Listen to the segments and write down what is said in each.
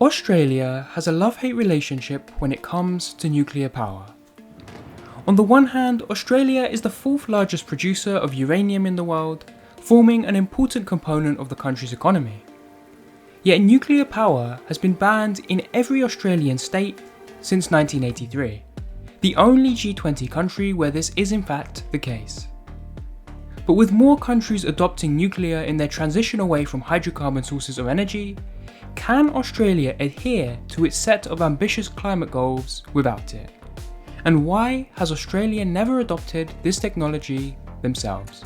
Australia has a love-hate relationship when it comes to nuclear power. On the one hand, Australia is the fourth largest producer of uranium in the world, forming an important component of the country's economy. Yet nuclear power has been banned in every Australian state since 1983, the only G20 country where this is in fact the case. But with more countries adopting nuclear in their transition away from hydrocarbon sources of energy, can Australia adhere to its set of ambitious climate goals without it? And why has Australia never adopted this technology themselves?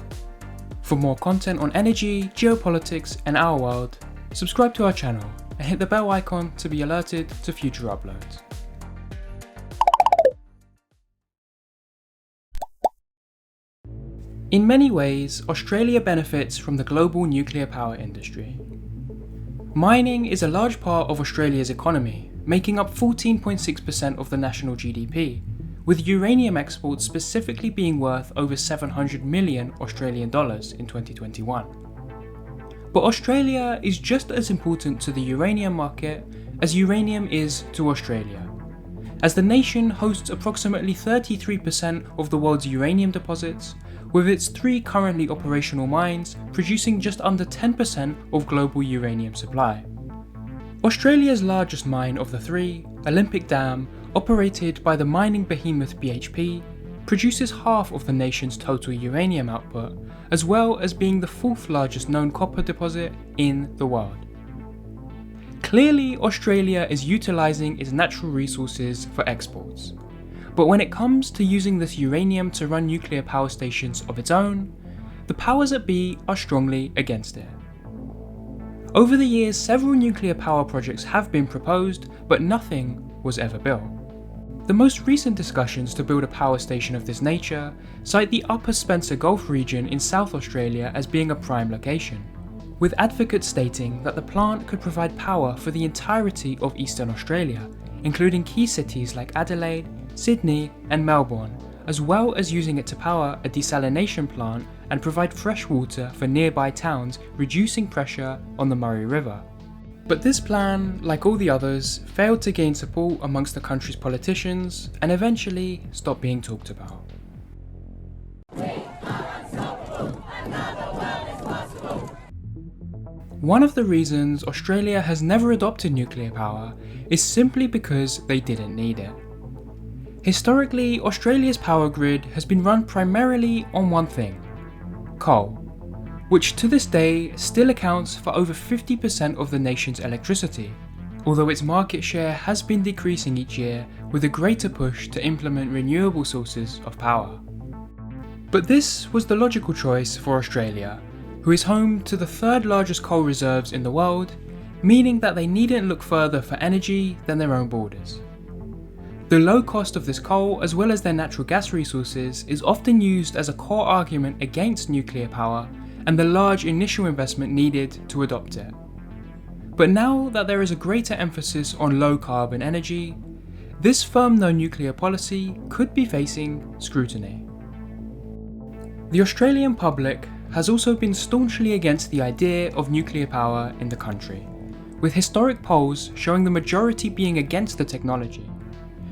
For more content on energy, geopolitics and our world, subscribe to our channel and hit the bell icon to be alerted to future uploads. In many ways, Australia benefits from the global nuclear power industry. Mining is a large part of Australia's economy, making up 14.6% of the national GDP, with uranium exports specifically being worth over 700 million Australian dollars in 2021. But Australia is just as important to the uranium market as uranium is to Australia, as the nation hosts approximately 33% of the world's uranium deposits, with its 3 currently operational mines producing just under 10% of global uranium supply. Australia's largest mine of the 3, Olympic Dam, operated by the mining behemoth BHP, produces half of the nation's total uranium output, as well as being the 4th largest known copper deposit in the world. Clearly, Australia is utilising its natural resources for exports. But when it comes to using this uranium to run nuclear power stations of its own, the powers that be are strongly against it. Over the years, several nuclear power projects have been proposed, but nothing was ever built. The most recent discussions to build a power station of this nature cite the Upper Spencer Gulf region in South Australia as being a prime location, with advocates stating that the plant could provide power for the entirety of Eastern Australia, including key cities like Adelaide, Sydney and Melbourne, as well as using it to power a desalination plant and provide fresh water for nearby towns, reducing pressure on the Murray River. But this plan, like all the others, failed to gain support amongst the country's politicians and eventually stopped being talked about. One of the reasons Australia has never adopted nuclear power is simply because they didn't need it. Historically, Australia's power grid has been run primarily on one thing: coal, which to this day still accounts for over 50% of the nation's electricity, although its market share has been decreasing each year with a greater push to implement renewable sources of power. But this was the logical choice for Australia, who is home to the 3rd largest coal reserves in the world, meaning that they needn't look further for energy than their own borders. The low cost of this coal, as well as their natural gas resources, is often used as a core argument against nuclear power and the large initial investment needed to adopt it. But now that there is a greater emphasis on low carbon energy, this firm no nuclear policy could be facing scrutiny. The Australian public has also been staunchly against the idea of nuclear power in the country, with historic polls showing the majority being against the technology.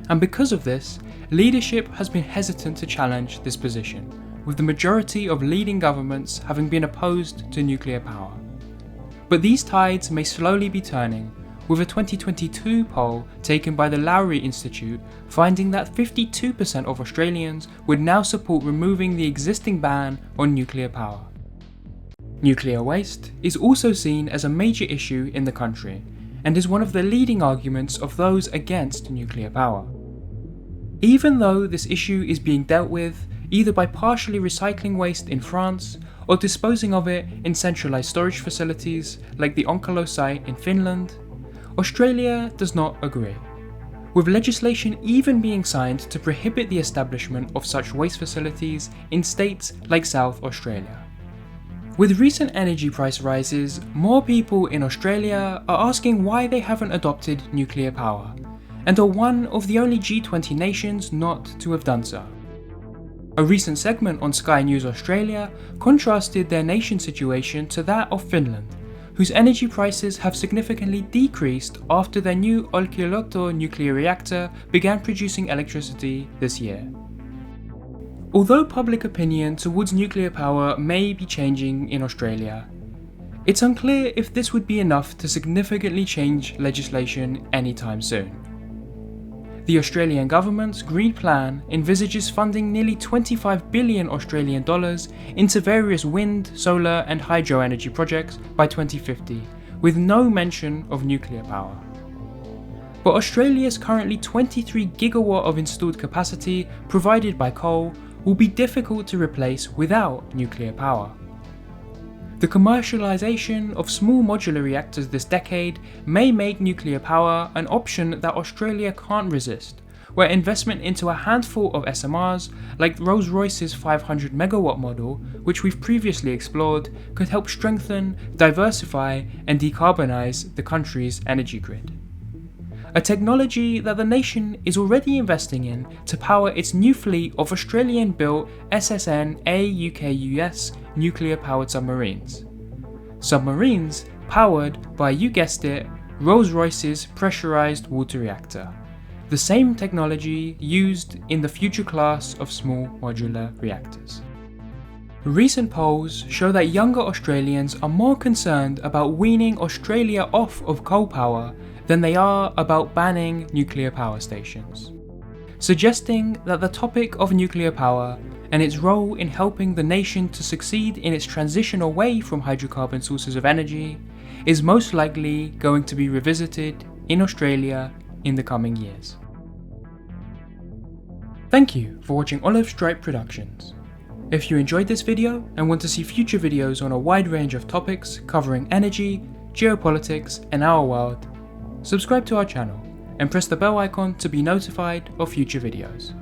And because of this, leadership has been hesitant to challenge this position, with the majority of leading governments having been opposed to nuclear power. But these tides may slowly be turning, with a 2022 poll taken by the Lowry Institute finding that 52% of Australians would now support removing the existing ban on nuclear power. Nuclear waste is also seen as a major issue in the country, and is one of the leading arguments of those against nuclear power. Even though this issue is being dealt with either by partially recycling waste in France or disposing of it in centralised storage facilities like the Onkalo site in Finland, Australia does not agree, with legislation even being signed to prohibit the establishment of such waste facilities in states like South Australia. With recent energy price rises, more people in Australia are asking why they haven't adopted nuclear power, and are one of the only G20 nations not to have done so. A recent segment on Sky News Australia contrasted their nation's situation to that of Finland, whose energy prices have significantly decreased after their new Olkiluoto nuclear reactor began producing electricity this year. Although public opinion towards nuclear power may be changing in Australia, it's unclear if this would be enough to significantly change legislation anytime soon. The Australian government's Green Plan envisages funding nearly 25 billion Australian dollars into various wind, solar and hydro energy projects by 2050, with no mention of nuclear power. But Australia's currently 23 gigawatt of installed capacity provided by coal will be difficult to replace without nuclear power. The commercialisation of small modular reactors this decade may make nuclear power an option that Australia can't resist, where investment into a handful of SMRs, like Rolls-Royce's 500 megawatt model, which we've previously explored, could help strengthen, diversify and decarbonise the country's energy grid. A technology that the nation is already investing in to power its new fleet of Australian-built SSN-AUKUS nuclear-powered submarines. Submarines powered by, you guessed it, Rolls-Royce's pressurised water reactor, the same technology used in the future class of small modular reactors. Recent polls show that younger Australians are more concerned about weaning Australia off of coal power than they are about banning nuclear power stations, suggesting that the topic of nuclear power and its role in helping the nation to succeed in its transition away from hydrocarbon sources of energy is most likely going to be revisited in Australia in the coming years. Thank you for watching Olive Stripe Productions. If you enjoyed this video and want to see future videos on a wide range of topics covering energy, geopolitics and our world, subscribe to our channel and press the bell icon to be notified of future videos.